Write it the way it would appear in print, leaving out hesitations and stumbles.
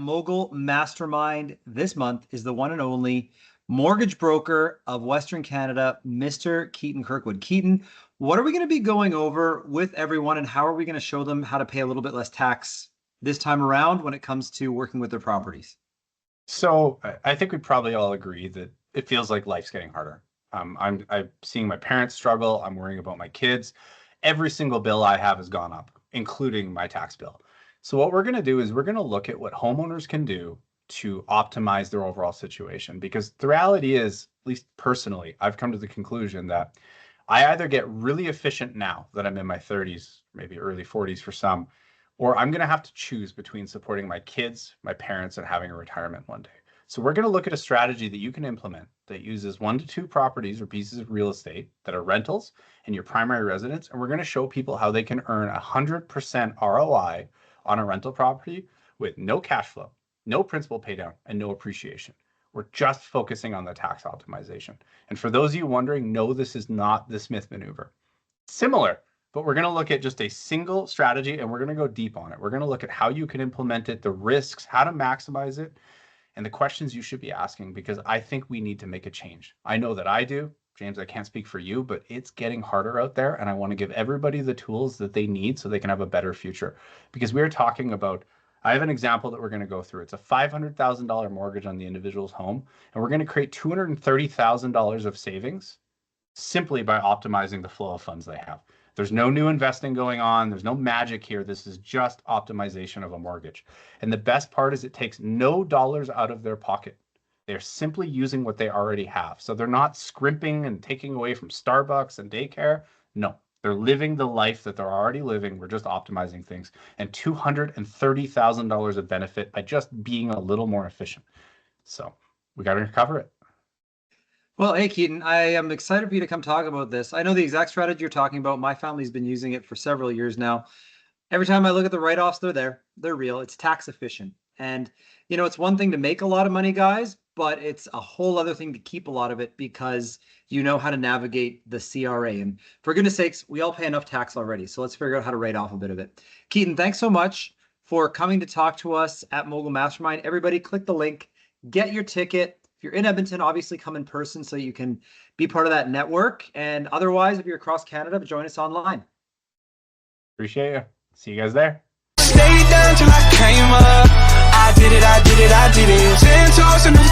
Mogul Mastermind this month is the one and only mortgage broker of Western Canada, Mr. Keaton Kirkwood. Keaton, what are we going to be going over with everyone, and how are we going to show them how to pay a little bit less tax this time around when it comes to working with their properties? So I think we probably all agree that it feels like life's getting harder. I'm seeing my parents struggle. I'm worrying about my kids. Every single bill I have has gone up, including my tax bill. So what we're going to do is we're going to look at what homeowners can do to optimize their overall situation. Because the reality is, at least personally, I've come to the conclusion that I either get really efficient now that I'm in my 30s, maybe early 40s for some, or I'm going to have to choose between supporting my kids, my parents, and having a retirement one day. So we're going to look at a strategy that you can implement that uses 1 to 2 properties or pieces of real estate that are rentals in your primary residence. And we're going to show people how they can earn 100% ROI on a rental property with no cash flow, no principal pay down, and no appreciation. We're just focusing on the tax optimization. And for those of you wondering, no, this is not the Smith maneuver. Similar, but we're going to look at just a single strategy and we're going to go deep on it. We're going to look at how you can implement it, the risks, how to maximize it, and the questions you should be asking, because I think we need to make a change. I know that I do. James, I can't speak for you, but it's getting harder out there, and I want to give everybody the tools that they need so they can have a better future. Because we're talking about, I have an example that we're going to go through. It's a $500,000 mortgage on the individual's home, and we're going to create $230,000 of savings simply by optimizing the flow of funds they have. There's no new investing going on. There's no magic here. This is just optimization of a mortgage. And the best part is it takes no dollars out of their pocket. They're simply using what they already have. So they're not scrimping and taking away from Starbucks and daycare. No, they're living the life that they're already living. We're just optimizing things. And $230,000 of benefit by just being a little more efficient. So we got to cover it. Well, hey, Keaton, I am excited for you to come talk about this. I know the exact strategy you're talking about. My family's been using it for several years now. Every time I look at the write-offs, they're there. They're real. It's tax efficient. And, you know, it's one thing to make a lot of money, guys, but it's a whole other thing to keep a lot of it because you know how to navigate the CRA. And for goodness sakes, we all pay enough tax already. So let's figure out how to write off a bit of it. Keaton, thanks so much for coming to talk to us at Mogul Mastermind. Everybody click the link, get your ticket. If you're in Edmonton, obviously come in person so you can be part of that network. And otherwise, if you're across Canada, join us online. Appreciate you. See you guys there. Stay down till I came up. I did it. 10 toes, another